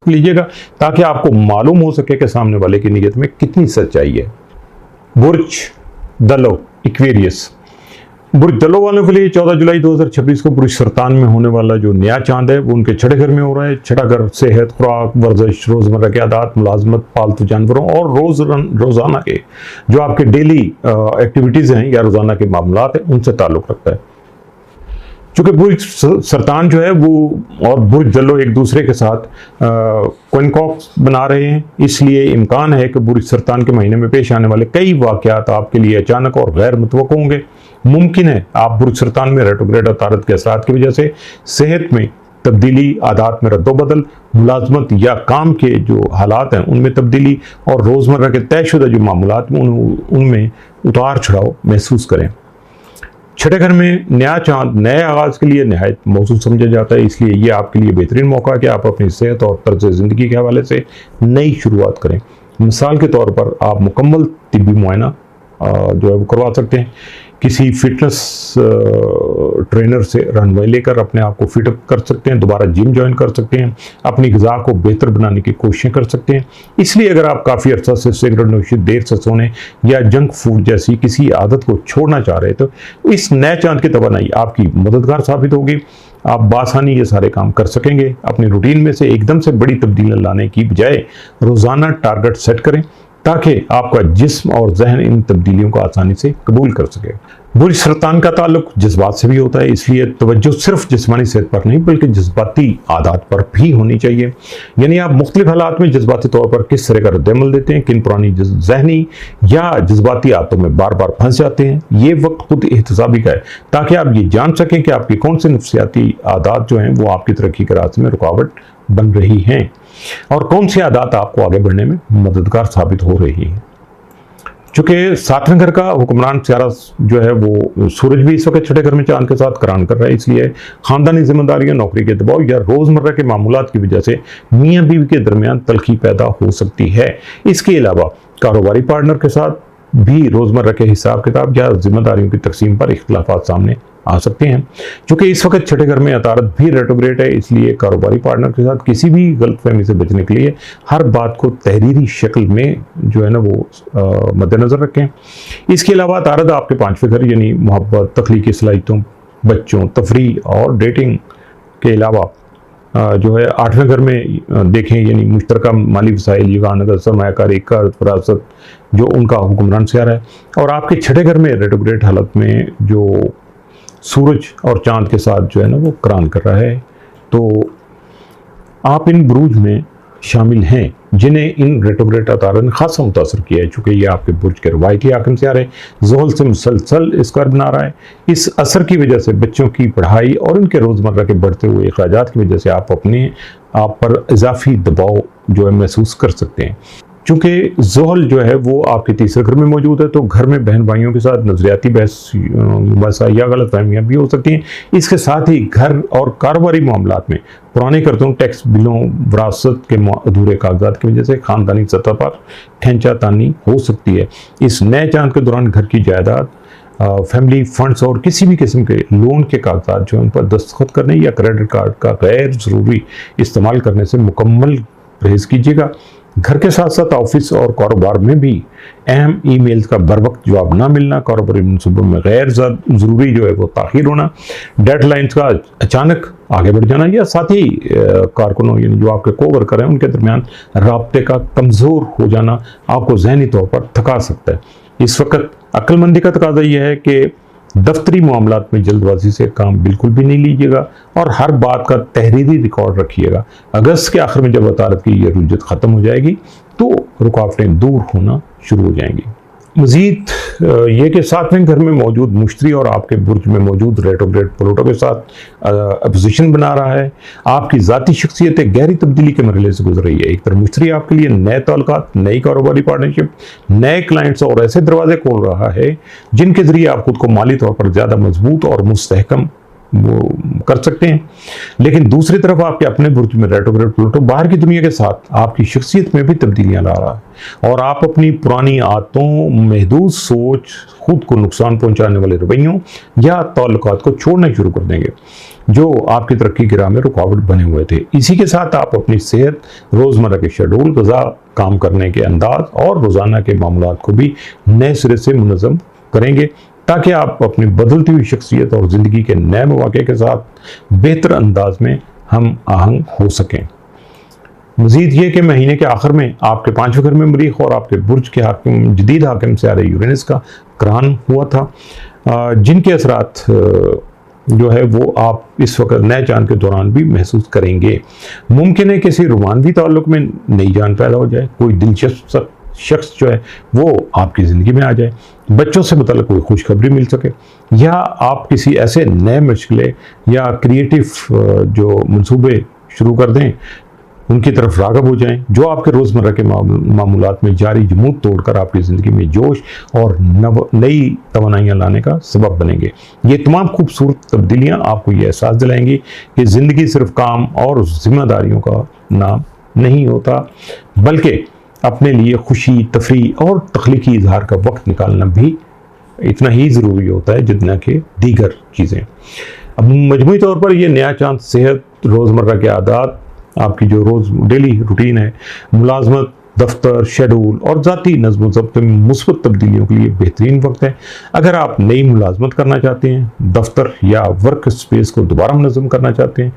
लीजिएगा ताकि आपको मालूम हो सके कि सामने वाले की नीयत में कितनी सच्चाई है। बुर्ज दलो एक्वेरियस, बुर्ज दलो वालों के लिए 14 जुलाई 2026 को बुर्ज सरतान में होने वाला जो नया चांद है वो उनके छठे घर में हो रहा है। छठा घर सेहत, खुराक, वर्जिश, रोजमर्रा के आदात, मुलाजमत, पालतू जानवरों और रोजाना के जो आपके डेली एक्टिविटीज हैं या रोजाना के मामलात हैं उनसे ताल्लुक रखता है। चूंकि बुर्ज सरतान जो है वो और बुर्ज दलो एक दूसरे के साथ कॉइनकॉक्स बना रहे हैं, इसलिए इम्कान है कि बुर्ज सरतान के महीने में पेश आने वाले कई वाकयात आपके लिए अचानक और गैर मुतवक्को होंगे। मुमकिन है आप बुर्ज सरतान में रेट्रोग्रेड अतारत के असरात की वजह से सेहत में तब्दीली, आदात में रद्दोबदल, मुलाजमत या काम के जो हालात हैं उनमें तब्दीली और रोज़मर्रा के तयशुदा जो मामूलात में उनमें उतार चढ़ाव महसूस करें। छठे घर में नया चांद नए आगाज के लिए नहायत मौजूद समझा जाता है, इसलिए ये आपके लिए बेहतरीन मौका है कि आप अपनी सेहत और तर्ज ज़िंदगी के हवाले से नई शुरुआत करें। मिसाल के तौर पर आप मुकम्मल तिब्बी मुआयना जो है वो करवा सकते हैं, किसी फिटनेस ट्रेनर से रहनुमाई लेकर अपने आप को फिटअप कर सकते हैं, दोबारा जिम ज्वाइन कर सकते हैं, अपनी ग़िज़ा को बेहतर बनाने की कोशिशें कर सकते हैं। इसलिए अगर आप काफ़ी अर्सा से सिगरेट नोशी, देर से सोने या जंक फूड जैसी किसी आदत को छोड़ना चाह रहे तो इस नए चांद की तवानाई आपकी मददगार साबित होगी। आप बासानी ये सारे काम कर सकेंगे। अपनी रूटीन में से एकदम से बड़ी तब्दीलियाँ लाने की बजाय रोज़ाना टारगेट सेट करें ताकि आपका जिस्म और जहन इन तब्दीलियों को आसानी से कबूल कर सके। बुर्ज सरतान का ताल्लुक जज्बात से भी होता है, इसलिए तवज्जो सिर्फ जिस्मानी सेहत पर नहीं बल्कि जज्बाती आदात पर भी होनी चाहिए। यानी आप मुख्तलिफ हालात में जज्बाती तौर पर किस तरह का रद्दअमल देते हैं, किन पुरानी जहनी या जज्बाती आदतों में बार बार फंस जाते हैं। ये वक्त खुद एहतसाबी का है ताकि आप ये जान सकें कि आपकी कौन सी नफ्सियाती आदात जो हैं वो आपकी तरक्की के रास्ते में रुकावट बन रही हैं और कौन सी आदत आपको आगे बढ़ने में मददगार साबित हो रही है। चूंकि सातवें घर का हुक्मरान सियारा जो है वो सूरज भी इस वक्त छठे घर में चांद के साथ करान कर रहा है, इसलिए खानदानी जिम्मेदारियां, नौकरी के दबाव या रोजमर्रा के मामूलात की वजह से मियाँ बीवी के दरमियान तलखी पैदा हो सकती है। इसके अलावा कारोबारी पार्टनर के साथ भी रोजमर्रा के हिसाब किताब या जिम्मेदारियों की तकसीम पर इख्तिलाफात सामने आ सकते हैं। चूंकि इस वक्त छठे घर में अतारत भी रेट्रोग्रेड है, इसलिए कारोबारी पार्टनर के साथ किसी भी गलतफहमी से बचने के लिए हर बात को तहरीरी शक्ल में जो है ना वो मद्देनजर रखें। इसके अलावा अतारत आपके पांचवें घर यानी मोहब्बत, तख्लीकी सलाहियतों, बच्चों, तफरी और डेटिंग के अलावा जो है आठवें घर में देखें यानी मुश्तरका माली वसाइल, युगानगर, सरमायाकारी, कर्ज, फरासत जो उनका हुक्मरान सियारा है। और आपके छठे घर में रेट्रोग्रेड हालत में जो सूरज और चांद के साथ जो है ना वो करान कर रहा है, तो आप इन बुरूज में शामिल हैं जिन्हें इन रेट्रोग्रेड अतारत ने खासा मुतासर किया है। चूँकि ये आपके बुर्ज के रवायती हाकिम सियारे ज़ोहल से मुसलसल स्क्वायर बना रहा है। इस असर की वजह से बच्चों की पढ़ाई और उनके रोज़मर्रा के बढ़ते हुए अखराजात की वजह से आप पर इजाफी दबाव जो है महसूस कर सकते हैं। चूँकि ज़ोहल जो है वो आपके तीसरे घर में मौजूद है, तो घर में बहन भाइयों के साथ नज़रियाती बहस या गलत फहमियाँ भी हो सकती हैं। इसके साथ ही घर और कारोबारी मामलात में पुराने कर्जों, टैक्स बिलों, विरासत के अधूरे कागजात की वजह से ख़ानदानी सतह पर खींचातानी हो सकती है। इस नए चांद के दौरान घर की जायदाद, फैमिली फंड्स और किसी भी किस्म के लोन के कागजात जो उन पर दस्तखत करने या क्रेडिट कार्ड का गैर ज़रूरी इस्तेमाल करने से मुकम्मल परहेज़ कीजिएगा। घर के साथ साथ ऑफिस और कारोबार में भी अहम ईमेल्स का बर वक्त जवाब ना मिलना, कारोबारी मनसूबों में गैर ज़रूरी जो है वो ताख़ीर होना, डेडलाइंस का अचानक आगे बढ़ जाना या साथी कारकुनों यानी जो आपके को वर्कर हैं उनके दरमियान राब्ते का कमज़ोर हो जाना आपको ज़हनी तौर पर थका सकता है। इस वक्त अक्लमंदी का तकाजा यह है कि दफ्तरी मामलात में जल्दबाजी से काम बिल्कुल भी नहीं लीजिएगा और हर बात का तहरीरी रिकॉर्ड रखिएगा। अगस्त के आखिर में जब अतारत की यह रुज्जत ख़त्म हो जाएगी तो रुकावटें दूर होना शुरू हो जाएंगी। मज़ीद ये कि सातवें घर में मौजूद मुश्तरी और आपके बुर्ज में मौजूद रेट्रोग्रेड प्लूटो के साथ अपोजिशन बना रहा है। आपकी ज़ाती शख्सियत एक गहरी तब्दीली के मरहले से गुजर रही है। एक तरफ मुश्तरी आपके लिए नए ताल्लुकात, नई कारोबारी पार्टनरशिप, नए क्लाइंट्स और ऐसे दरवाजे खोल रहा है जिनके ज़रिए आप खुद को माली तौर पर ज़्यादा मजबूत और मुस्तहकम वो कर सकते हैं। लेकिन दूसरी तरफ आपके अपने बुर्ज में रेट्रोग्रेड प्लूटो बाहर की दुनिया के साथ आपकी शख्सियत में भी तब्दीलियां ला रहा है और आप अपनी पुरानी आदतों, महदूद सोच, खुद को नुकसान पहुंचाने वाले रवैयों या ताल्लुकात को छोड़ना शुरू कर देंगे। जो आपकी तरक्की की राह में रुकावट बने हुए थे। इसी के साथ आप अपनी सेहत, रोज़मर्रा के शेड्यूल, ग़िज़ा, काम करने के अंदाज और रोज़ाना के मामूलात को भी नए सिरे से मुनज़्ज़म करेंगे, ताकि आप अपनी बदलती हुई शख्सियत और ज़िंदगी के नए मौक़े के साथ बेहतर अंदाज में हम आहंग हो सकें। मज़ीद ये कि महीने के आखिर में आपके 5वें घर में मरीख और आपके बुर्ज के हाकिम, जदीद हाकिम सियारे यूरेनस का क़रान हुआ था, जिनके असरात जो है वो आप इस वक्त नए चांद के दौरान भी महसूस करेंगे। मुमकिन है किसी रोमानवी ताल्लुक़ में नई जान पैदा हो जाए, कोई दिलचस्प शख्स जो है वो आपकी ज़िंदगी में आ जाए, बच्चों से मुतल्लिक़ कोई खुशखबरी मिल सके, या आप किसी ऐसे नए मशगले या क्रिएटिव जो मंसूबे शुरू कर दें उनकी तरफ राग़ब हो जाएं, जो आपके रोज़मर्रा के मामूलात में जारी जमूद तोड़कर आपकी ज़िंदगी में जोश और नई तवानाइयाँ लाने का सबब बनेंगे। ये तमाम खूबसूरत तब्दीलियाँ आपको ये एहसास दिलाएंगी कि ज़िंदगी सिर्फ काम और जिम्मेदारियों का नाम नहीं होता, बल्कि अपने लिए खुशी, तफरीह और तख्लीकी इजहार का वक्त निकालना भी इतना ही ज़रूरी होता है जितना कि दीगर चीज़ें। अब मजमूई तौर पर यह नया चांद सेहत, रोज़मर्रा के आदात, आपकी जो रोज़ डेली रूटीन है, मुलाजमत, दफ्तर, शेड्यूल और ज़ाती नज़्म ज़ब्त में मुस्बत तब्दीलियों के लिए बेहतरीन वक्त है। अगर आप नई मुलाजमत करना चाहते हैं, दफ्तर या वर्क स्पेस को दोबारा मुनज़्ज़म करना चाहते हैं